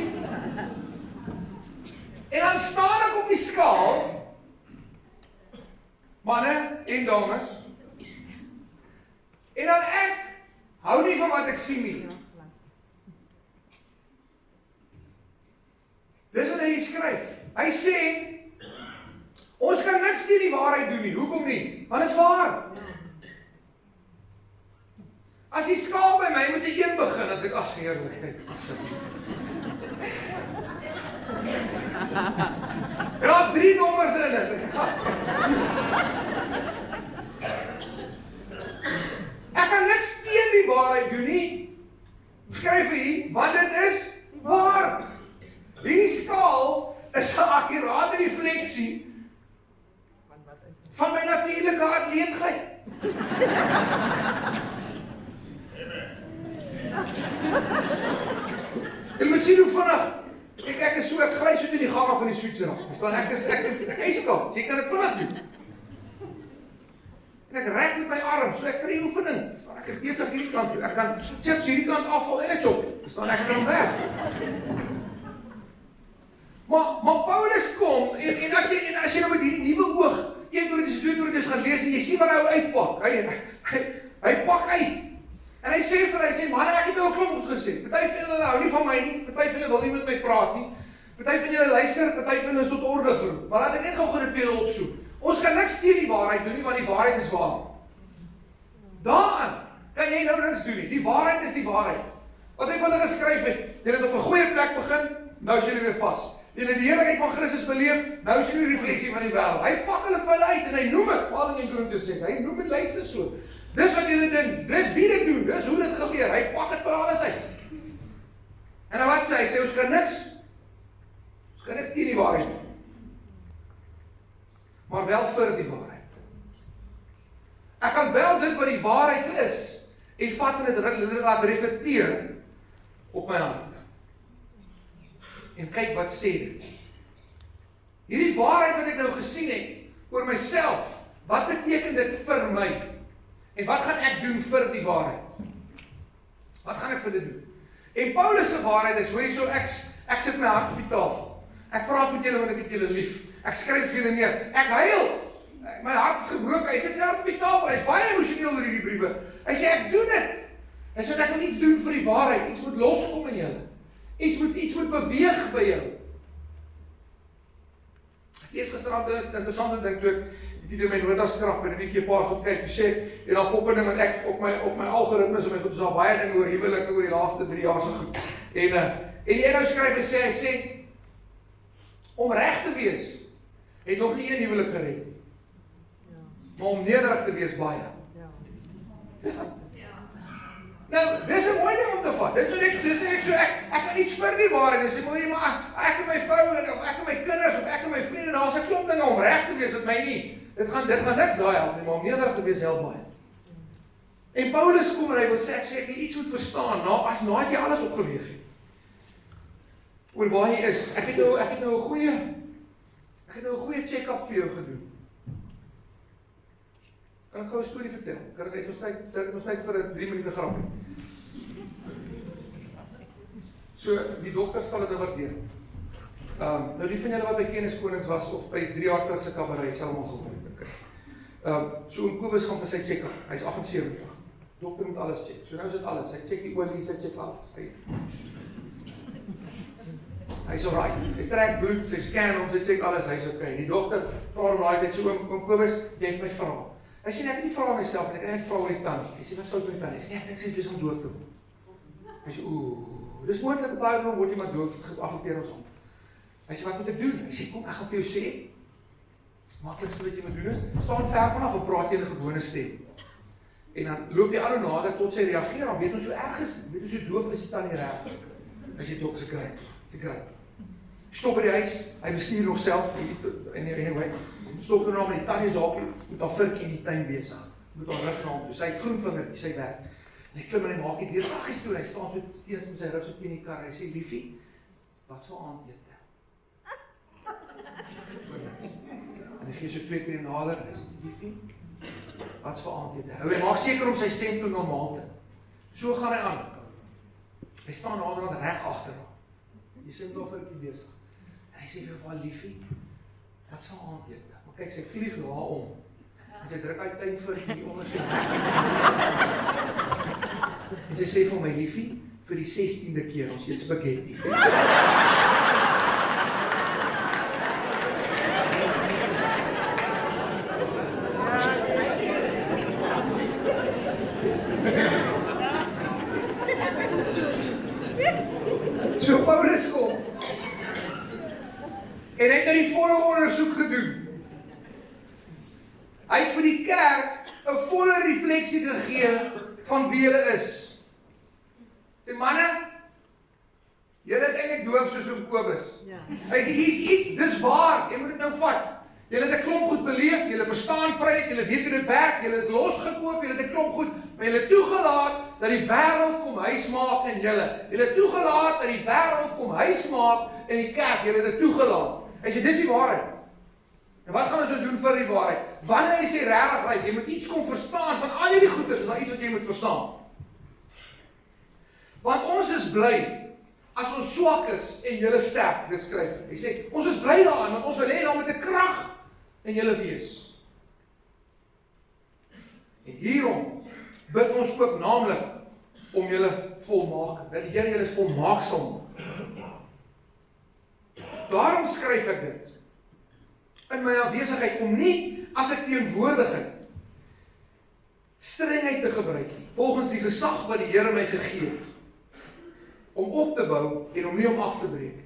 Speaker 1: En dan staan ek op die skaal, manne en dames, en dan ek hou nie van wat ek sien nie. Dis wat hy skryf. Hy sê, ons kan niks teen die waarheid doen nie. Hoekom nie? Want dit is waar. As die skaal by my met 'n 1 begin, as ek, ag heerlik, kyk, asseblief. En daar's 3 nommers in dit. Ek kan niks teen die waarheid doen nie. Skryf hier, want dit is waar. Hierdie skaal is 'n akkurate refleksie van my natuurlike atleetheid. En moet sien hoe vinnig, ek is so, ek gly so in die gange van die Switserland. Verstaan, ek is ijskoud, so ek kan dit vinnig doen. En ek rek met my arm, so ek kry oefening. Verstaan, ek is besig hierdie kant toe, ek kan chips hierdie kant afval en ek chop. Verstaan, ek kan werk. Maar Paulus kom, en as jy nou met hierdie nuwe oog, 1 Korintiërs 2 Korintiërs gaan lees, en jy sien wat hy uitpak, hy pak uit, en hy sê vir hy, man, ek het nou 'n klomp goed gesê, party van julle hou nie van my nie, party van julle wil nie met my praat nie, party van julle luister, party van julle is tot orde geroep, maar laat ek net gou dit vir julle opsoek, ons kan niks teen die waarheid doen nie, want die waarheid is waar. Daaraan kan jy nou niks doen nie. Die waarheid is die waarheid. Wat hy van hulle geskryf het, julle het op 'n goeie plek begin, nou is julle weer vas. Julle het die heerlikheid van Christus beleef, nou is julle die refleksie van die wêreld. Hy pak hulle vir hulle uit en hy noem dit, Paul in 1 Korintiërs 6. Hy noem dit, luister so. Dis wat julle doen, dis wie dit doen, dis hoe dit gebeur. Hy pak dit vir alles uit. En nou wat sê hy? Sê ons kan niks teen die waarheid nie. Maar wel vir die waarheid. Ek kan wel dit wat die waarheid is en vat en dit laat reflekteer op my hand. En kyk wat sê dit. Hierdie waarheid wat ek nou gesien het oor myself, wat beteken dit vir my? En wat gaan ek doen vir die waarheid? Wat gaan ek vir dit doen? En Paulus se waarheid is, hoor jy so, ek sit my hart op die tafel. Ek praat met julle want ek het julle lief. Ek skryf vir julle neer. Ek huil. My hart is gebroken. Hy sit sy hart op die tafel. Hy is baie emosioneel oor hierdie briewe. Hy sê ek doen dit. Hy sê ek wil iets doen vir die waarheid. Iets moet loskom in julle. Iets moet beweeg by jou. Ek lees gisterand 'n interessante ding toe ek deur my notas skrap en 'n bietjie 'n paar goed kyk. Toe sê ek, en dan pop 'n ding wat ek op my algoritmes en my goed is al baie dinge oor huwelike oor die laaste 3 jaar se goed. En jy nou skryf en hy sê om reg te wees het nog nie een huwelik gered. Maar om nederig te wees baie. Nou, dis 'n mooi ding om te vat. Dis net so ek kan iets vir die waarheid. Dis mooi maar ek en my vrou of ek en my kinders of ek en my vriende, daar's 'n klomp dinge om reg te wees wat my nie. Dit gaan niks daai help nie, maar om nederig te wees help baie. En Paulus kom en hy wil sê ek iets moet verstaan, nadat jy alles opgeweeg het. Oor waar jy is. Ek het nou 'n goeie check-up vir jou gedoen. Kan ek gou 'n storie vertel? Ek moet tyd vir 'n 3 minute grapie. So, die dokter sal dit waardeer. Nou die van julle wat by Kenniskonings was of by 3 jaar terug se kabaret sal hom gehoor het. So oom Kobus gaan vir sy check-up. Hy's 78. Dokter moet alles check. So nou is dit alles. Hy check die olie, hy check alles. Hy's alright. Hy trek bloed, sy scan hom, sy check alles, hy's okay. Die dokter vra hom daai tyd so oom Kobus, jy het my vra. Hy sê ek het nie vra myself nie, ek vra oor die tand. Hy sê wat fout met die tand? Hy sê ek sê dis om doof te word. Hy sê dis moontlik op daai word iemand doof, affekteer ons om. Hy sê wat moet ek doen? Hy sê kom ek gaan vir jou sê. Maklikste wat jy moet doen is staan ver vanaf en praat jy in 'n gewone stem. En dan loop jy al hoe nader tot sy reageer, dan weet ons hoe erg is, weet ons hoe doof is die tannie reg. Hy sê dokter se kry. Stop by die huis, hy bestuur nog self anyway. Stop er nou met die tannie se hakie, moet al virkie in die tuin besig. Moet al rug na hom toe. Sy groenvingertjie, sy werk. En hy klim en hy maak die deur saggies toe. Hy staan so steeds met sy rug so teen die kar. Hy sê liefie, wat so aandete? En hy gee so 2 keer nader. Hy sê liefie, wat vir aandete? Hy maak seker om sy stem te normaal te. So gaan hy aan. Hy staan naderhand reg agter hom. Die sê nog virkie besig. En hy sê vir haar liefie, wat vir aandete? Maar kyk, sy vlieg na om. En sy druk uit tuin vir die onder sy. En sy sê vir my liefie, vir die 16de keer, ons eet spaghetti. So Paulus kom. En hy het die volle ondersoek gedoen. Hy het vir die kerk 'n volle refleksie gegee van wie hulle is. Die manne, julle is eintlik doof soos oom Kobus. Ja. Hy sê hier's iets, dis waar, jy moet dit nou vat. Julle het 'n klomp goed beleef, julle verstaan vryheid, julle weet hoe dit werk, julle is losgekoop, julle het 'n klomp goed, maar julle het toegelaat dat die wêreld kom huismaak in julle. Julle het toegelaat dat die wêreld kom huismaak in die kerk, julle het dit toegelaat. Hy sê dis die waarheid. En wat gaan ons nou doen vir die waarheid? Wanneer hy sê regtig reg, jy moet iets kom verstaan van al hierdie goeders, is daar iets wat jy moet verstaan. Want ons is bly as ons swak is en julle sterk, dit skryf. Hy sê ons is bly daaraan want ons wil hê daar moet 'n krag in julle wees. En hierom bid ons ook naamlik om julle volmaak, dat die Here julle volmaaksam. Daarom skryf ek dit in my afwesigheid om nie as ek teenwoordigheid strengheid te gebruik nie, volgens die gesag wat die Here my gegee het, om op te bou en om nie om af te breek.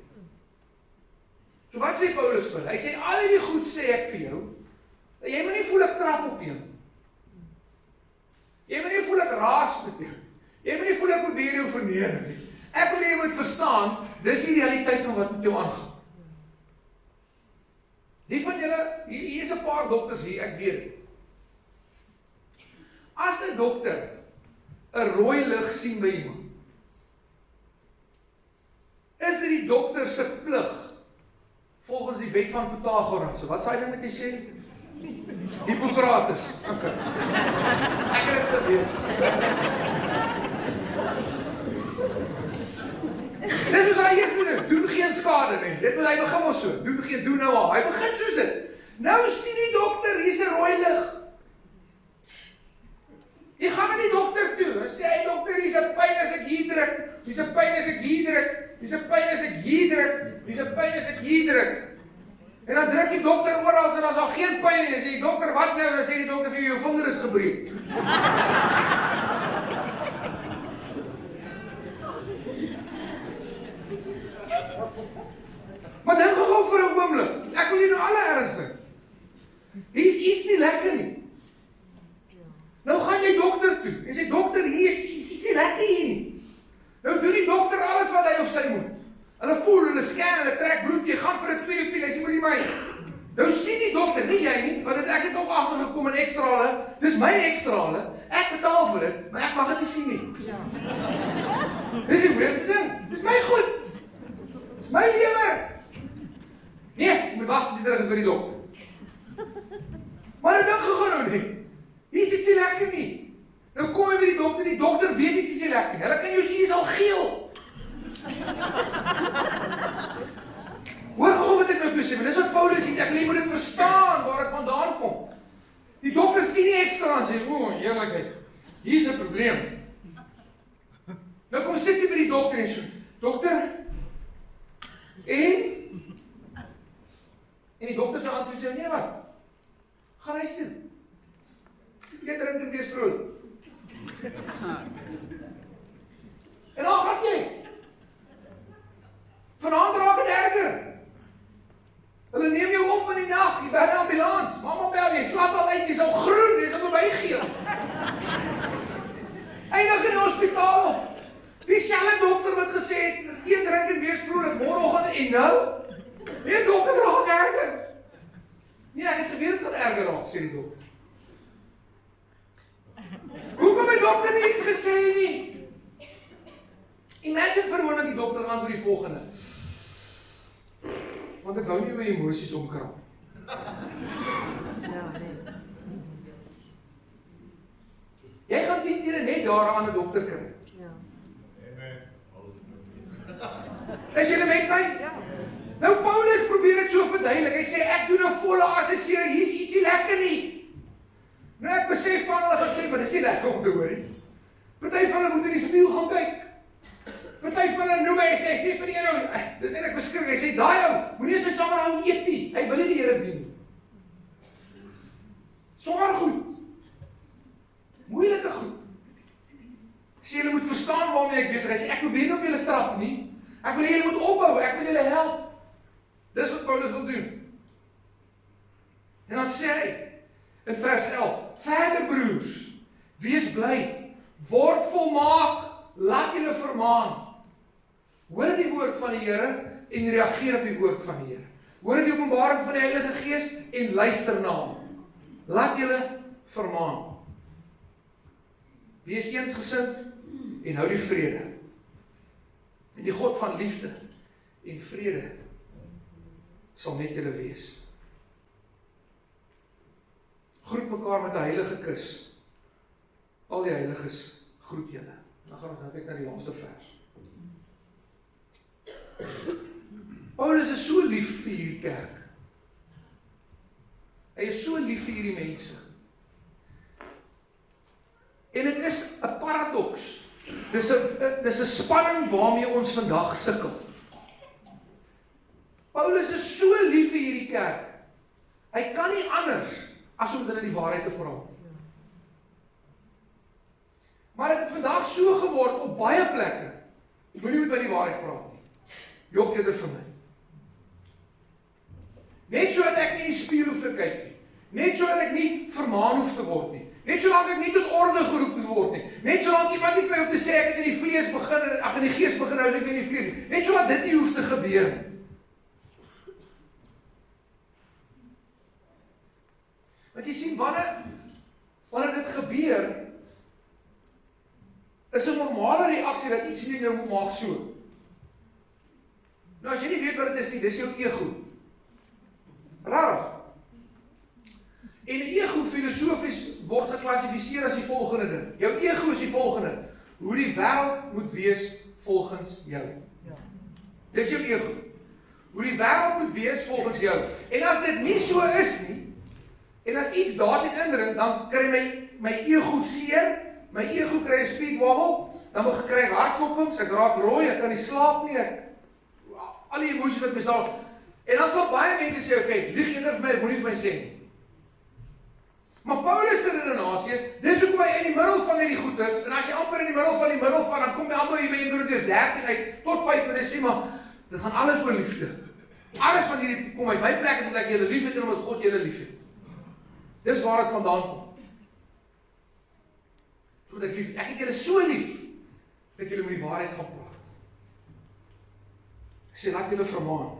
Speaker 1: So wat sê Paulus vir? Hy sê, al die goed sê ek vir jou, jy moet nie voel ek trap op jou. Jy moet nie voel ek raas met jou. Jy moet nie voel ek probeer jou verneder nie. Ek wil jy moet verstaan, dis die realiteit van wat met jou aangaan. Die van julle, hier is 'n paar dokters hier, ek weet. As 'n dokter 'n rooi lig sien by iemand, is dit die dokter se plig volgens die wet van Pythagoras. So wat sê hy dan met jy sê? Hippokrates. Okay. Ek het dit gesien. Dis wat hy eerste doen geen skade nie. Dit moet hy begin ons so. Doen nou al. Hy begin soos dit. Nou sien die dokter, hier's 'n rooi lig. Jy gaan na die dokter toe. Hy sê hy dokter, hier's 'n pyn as ek hier druk. Hier's 'n pyn as ek hier druk. Hier's 'n pyn as ek hier druk. Hier's 'n pyn as ek hier druk. En dan druk die dokter oral en as daar geen pyn nie, sê die dokter wat nou? Dan sê die dokter vir jou vinger is gebreek. Maar dink gou vir 'n oomblik. Ek wil hier nou alle ernstig. Hier is iets nie lekker nie. Nou gaan jy dokter toe en sê dokter, hier is iets nie lekker hier nie. Nou doen die dokter alles wat hy of sy moet. Hulle voel, hulle scan, hulle trek bloed, jy gaan vir 'n tweede pil, hy sê moet nie my. Nou sien die dokter, nie jy nie, want ek het ook agtergekom in ekstrale, dis my ekstrale, ek betaal vir dit, maar ek mag dit nie sien nie. Ja. Dis die weirste ding, dis my goed. Dis my lewe. Nee, jy moet wag, die terug is by die dokter. Maar nou dink gegaan nou nie. Hier is iets nie lekker nie. Nou kom jy by die dokter weet iets is nie lekker nie. Hulle kan jou sê, jy is al geel. Hoor gou wat ek nou vir sê, maar dis wat Paulus sê, ek moet dit verstaan waar dit vandaan kom. Die dokter sien nie ekstra en sê, heerlikheid, hier is 'n probleem. Nou kom sit jy by die dokter en so, dokter, en die dokter se antwoord sê, nee wat, gaan huis toe. Jy drink en wees vrolik. En dan gaan jy. Vanaand raak het erger. Hulle neem jou op in die nag, jy bel die ambulans. Mamma bel, jy slaap al uit, jy is al groen, jy is al verbygeel. Eindig in die hospitaal op. Dieselfde dokter wat gesê het, eet, drink en wees vrolik, môreoggend en nou? Nee, dokter raak erger. Nee, ek het geweet het gaan erger raak, sê die dokter. Hoekom het die dokter nie iets gesê nie? Imagine vir hoe die dokter antwoord die volgende. Want ek wou nie my emosies omkrap. Jy gaan die keer net daar aan 'n dokter kry. Is julle met my? Nou Paulus probeer dit so verduidelik. Hy sê ek doen 'n volle assessering. Hier's ietsie lekker nie. Nou ek besef van hulle gaan sê, maar dit is nie lekker om te hoor nie. Party van hulle moet in die spieël gaan kyk. Party van hulle noem my en sê vir die een ou, dis eintlik verskriklik. Hy sê daai ou, moenie eens my saam met hom eet nie. Hy wil nie die Here dien nie. Swaar goed. Moeilike goed. Sê julle moet verstaan waarmee ek besig is. Ek probeer nie op julle trap nie. Ek wil julle moet opbou, ek wil julle help. Dis wat Paulus wil doen. En dan sê hy in vers 11, verder broers, wees bly, word volmaak, laat julle vermaan. Hoor die woord van die Here en reageer op die woord van die Here. Hoor die openbaring van die Heilige Gees en luister na hom. Laat julle vermaan. Wees eensgesind en hou die vrede. En die God van liefde en vrede sal met julle wees. Groet mekaar met 'n heilige kus. Al die heiliges groet julle. Dan gaan ons nou kyk na die laaste vers. Paulus is so lief vir hierdie kerk. Hy is so lief vir hierdie mense. En dit is 'n paradoks. Dis 'n spanning waarmee ons vandag sukkel. Paulus is so lief vir hierdie kerk. Hy kan nie anders as om hulle die waarheid te praat. Maar dit het vandag so geword op baie plekke. Moenie met my die waarheid praat nie. Jok eerder vir my. Net so dat ek nie in die spieël hoef te kyk nie. Net so dat ek nie vermaan hoef te word nie. Net solank ek nie tot orde geroep te word nie. Net solank iemand nie vir my hoef te sê ek het in die vlees begin en ag in die gees begin nou as ek in die vlees nie. Net solank dit nie hoef te gebeur nie. Want jy sien wanneer dit gebeur, is 'n normale reaksie dat iets nie nou moet maak so. Nou as jy nie weet wat dit is nie, dis jou ego. Rarig. En die ego filosofies word geklassifiseer as die volgende ding. Jou ego is die volgende. Hoe die wêreld moet wees volgens jou. Dis jou ego. Hoe die wêreld moet wees volgens jou. En as dit nie so is nie, en as iets daarin indring, dan kry my ego seer, my ego kry 'n speedwobble, dan moet gekry hartklopings, ek raak rooi, ek kan nie slaap nie, al die emosies wat bestaan. En dan sal baie mense sê, okay, lieg eender vir my, ek moenie vir my sê nie. Maar Paulus se redenasie is, dis hoekom hy in die middel van hierdie goed is, en as jy amper in die middel van, dan kom jy amper hier by 1 Korintiërs 13 uit, tot 5, en hy sê, maar, dit gaan alles oor liefde. Alles van hierdie, kom uit my plek, omdat ek julle lief het, en omdat God julle lief het. Dis waar dit vandaan kom. So dat ek het julle so lief, dat julle met die waarheid gaan praat. Hy sê, laat julle vermaan.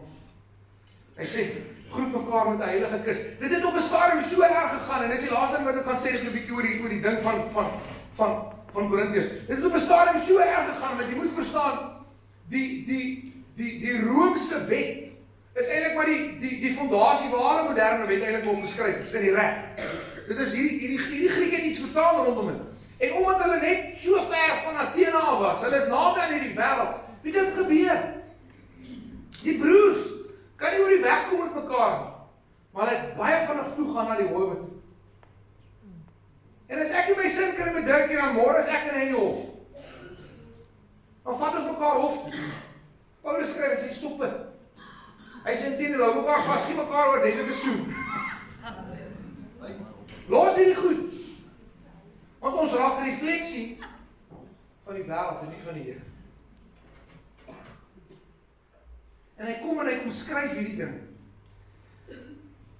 Speaker 1: Hy sê, groet mekaar met 'n heilige kus. Dit het op 'n stadium so erg gegaan, en dis die laaste ding wat ek gaan sê, dit 'n bietjie oor die ding van Korintiërs. Dit het op 'n stadium so erg gegaan, want jy moet verstaan, die Romeinse wet is eintlik maar die fondasie waar alle moderne wet eintlik op geskryf is, in die reg. Dit is hierdie Grieke het iets verstaan rondom dit. En omdat hulle net so ver van Athene af was, hulle is naby aan hierdie wêreld, weet jy wat gebeur? Die broers kan nie oor die weg kom met mekaar nie, maar hulle het baie vinnig toe gaan na die howe toe. En as ek in my sin kan bedink hier aan môre, is ek en hy in die hof. Dan vat ons mekaar hof toe. Paulus skryf as hy stop het. Hy sê teen hulle hou mekaar vas, gee mekaar ordentlike soen. Los hierdie goed. Want ons raak 'n refleksie van die wêreld en nie van die Here. En hy kom skryf hierdie ding.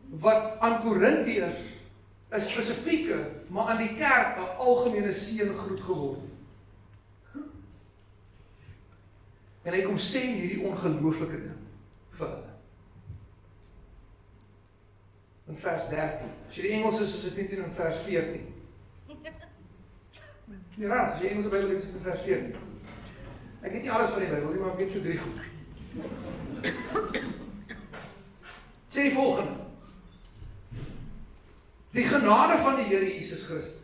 Speaker 1: Wat aan Korintiërs 'n spesifieke, maar aan die kerk 'n algemene seëngroet geword het. En hy kom sê hierdie ongelooflike ding vir hulle. In vers 13. As jy die Engels is dit net in vers 14. Ja, as jy Engelse Bybel is dit in vers 14. Ek weet nie alles van die Bybel nie, maar ek weet so 3 goed. Sê die volgende. Die genade van die Here Jesus Christus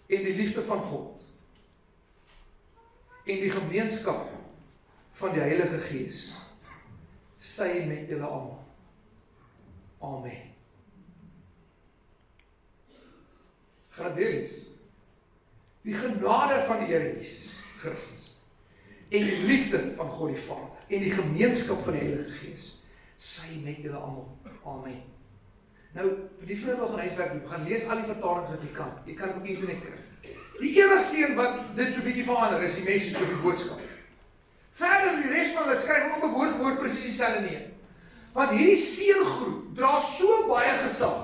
Speaker 1: en die liefde van God en die gemeenskap van die Heilige Gees sy met julle almal. Amen. Gaan dit weer lees. Die genade van die Here Jesus Christus en die liefde van God die Vader en die gemeenskap van die Heilige Gees sy met julle almal. Amen. Nou, vir die vriende wat gaan huiswerk doen, gaan lees al die vertalings wat jy kan. Jy kan ook internet kry. Die enigste een wat dit so bietjie verander is die message of die boodskap. Verder die res van hulle skryf op 'n woord vir woord presies dieselfde neer. Want hierdie seëngroet dra so baie gesag.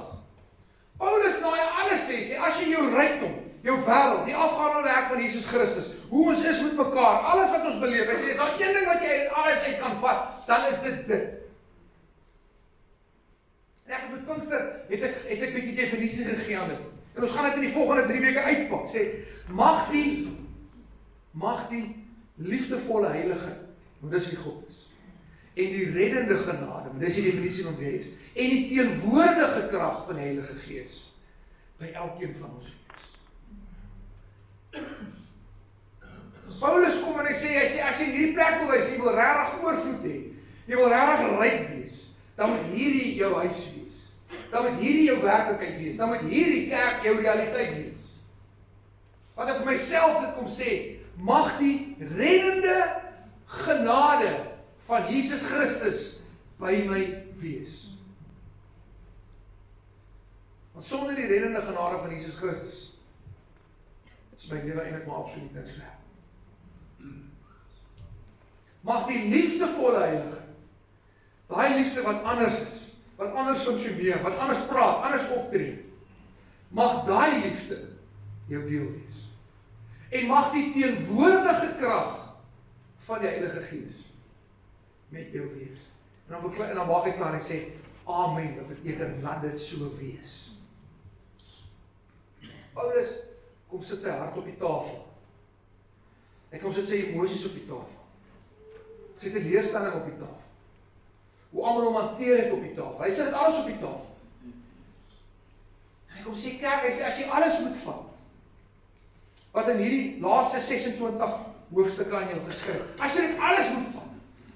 Speaker 1: Paulus nou alles sê as jy jou rykdom, jou wêreld, die afgaande werk van Jesus Christus, hoe ons is met mekaar, alles wat ons beleef, hy sê as daar een ding wat jy alles uit kan vat, dan is dit dit. En ek op Pinkster het ek bietjie definisie gegee aan dit. En ons gaan dit in die volgende 3 weke uitpak. Sê, mag die liefdevolle heiligheid, want dis wie God is, en die reddende genade, want dis die definisie van wie hy is, en die teenwoordige krag van die Heilige Gees, by elkeen van ons wees. Paulus kom en hy sê, as jy hierdie plek wil wees, jy wil regtig oorvloed hê, jy wil regtig ryk wees, dan moet hierdie jou huis wees. Dan moet hierdie jou werklikheid wees. Dan moet hierdie kerk jou realiteit wees. Wat ek vir myself dit kom sê, mag die reddende genade van Jesus Christus by my wees. Want sonder die reddende genade van Jesus Christus is my lewe eintlik maar absoluut niks werd. Mag die liefdevolle heilige, daai liefde wat anders is, wat anders funksioneer, wat anders praat, anders optree, mag daai liefde jou deel wees. En mag die teenwoordige krag van die Heilige Gees met jou wees. En dan maak ek klaar en ek sê, amen, dat beteken, laat dit so wees. Paulus kom sit sy hart op die tafel. Hy kom sit sy emosies op die tafel. Sy teleurstelling op die tafel. Hoe almal hom hanteer het op die tafel. Hy sit dit alles op die tafel. En hy kom sê, kerk, hy sê, as jy alles moet vat, wat in hierdie laaste 26 hoofstukke aan jou geskryf, as jy dit alles moet vat,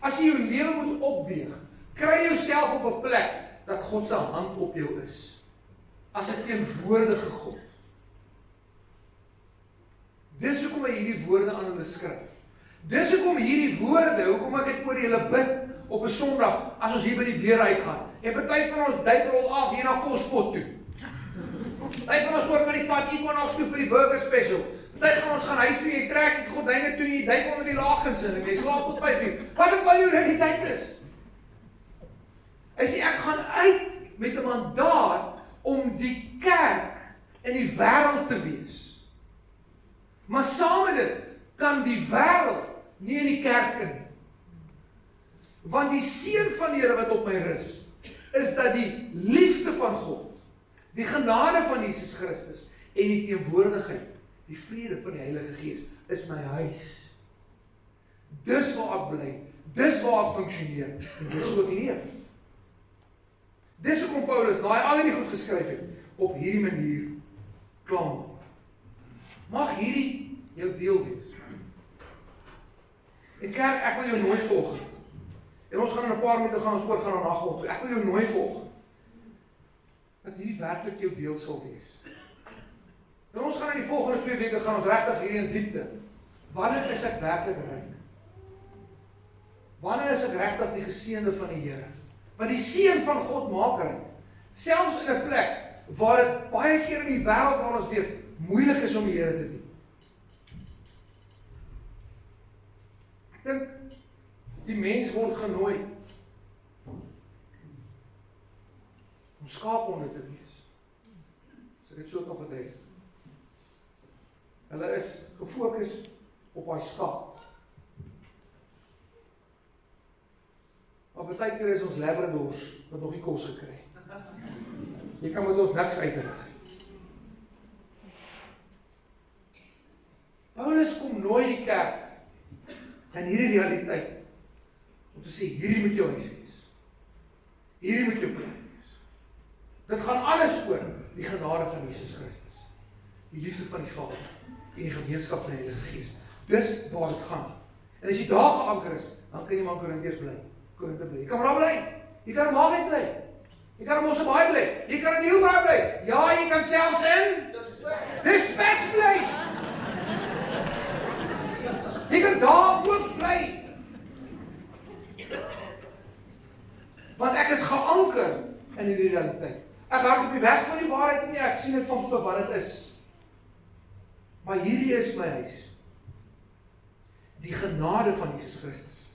Speaker 1: as jy jou lewe moet opweeg, kry jouself op 'n plek, dat God se hand op jou is, as 'n teenwoordige God. Dis hoekom hy hierdie woorde aan hulle skryf. Dis hoekom hierdie woorde, hoekom ek het oor julle bid, op 'n Sondag, as ons hier by die deur uitgaan, en party van ons duikrol af hier na Kospot toe. Party van ons hoor by die pad Equinox toe vir die burger special. Party van ons gaan huis toe, jy trek die gordyne toe, jy duik onder die lakens in, en jy slaap tot 5 uur. Wat ook al jou realiteit is. Hy sê, ek gaan uit met 'n mandaat om die kerk in die wêreld te wees. Maar saam met dit kan die wêreld nie in die kerk in. Want die seën van die Here wat op my rus, is dat die liefde van God, die genade van Jesus Christus en die teenwoordigheid, die vrede van die Heilige Gees, is my huis. Dis waar ek bly, dis waar ek funksioneer, en dis hoe ek leef. Dis hoekom Paulus, na hy al hierdie goed geskryf het, op hierdie manier klaar. Mag hierdie jou deel wees. En kerk, ek wil jou nooit volg. En ons gaan in 'n paar minute gaan ons oorgaan na nagmaal toe. Ek wil jou nooi volg. Dat hierdie werklik jou deel sal wees. En ons gaan in die volgende 2 weke gaan ons regtig hierdie in diepte. Wanneer is ek werklik ryk? Wanneer is ek regtig die geseënde van die Here? Want die seën van God maak ryk. Selfs in 'n plek waar dit baie keer in die wêreld waar ons weet moeilik is om die Here te dien. Ek dink die mens word genooi om skaaphonde te wees. As ek dit so kan verduidelik. Hulle is gefokus op daai skaap. Maar baie keer is ons labradors wat nog nie kos gekry het. Jy kan met ons niks uitrig. Paulus kom nooi die kerk in hierdie realiteit om te sê, hierdie moet jou huis wees. Hierdie moet jou plek wees. Dit gaan alles oor die genade van Jesus Christus. Die liefde van die Vader en die gemeenskap van die Heilige Gees. Dis waar dit gaan. En as jy daar geanker is, dan kan jy maar in Korintiërs bly. Jy kan maar daar bly. Jy kan in Maagheid bly. Jy kan in Mosselbaai bly. Jy kan in Nieuwbraai bly. Ja, jy kan selfs in Dispatch bly. Jy kan daar ook bly. Want ek is geanker in hierdie realiteit. Ek hard op die weg van die waarheid nie, ek sien dit van vir wat dit is. Maar hierdie is my huis. Die genade van Jesus Christus,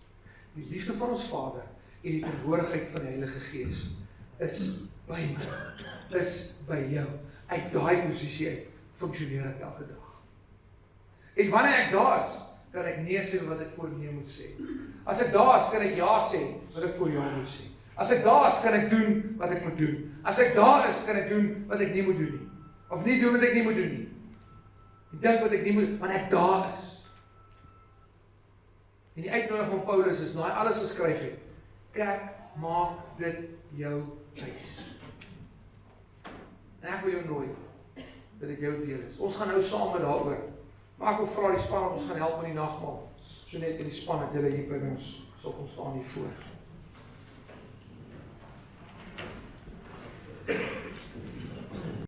Speaker 1: die liefde van ons Vader en die teenwoordigheid van die Heilige Gees is by my, is by jou. Uit daai posisie uit funksioneer ek elke dag. En wanneer ek daar is, kan ek nee sê wat ek voor nee moet sê. As ek daar is, kan ek ja sê wat ek voor ja moet sê. As ek daar is, kan ek doen wat ek moet doen. As ek daar is, kan ek doen wat ek nie moet doen nie. Of nie doen wat ek nie moet doen nie. Ek dink wat ek nie moet, want ek daar is. En die uitnodiging van Paulus is, nou hy alles geskryf het, kerk, maak dit jou huis. En ek wil jou nooi, dat dit jou deel is. Ons gaan nou saam met daaroor. Maar ek wil vra die span, ons gaan help in die nagmaal. So net in die span, dat julle hier by ons, sal kom staan hier voor.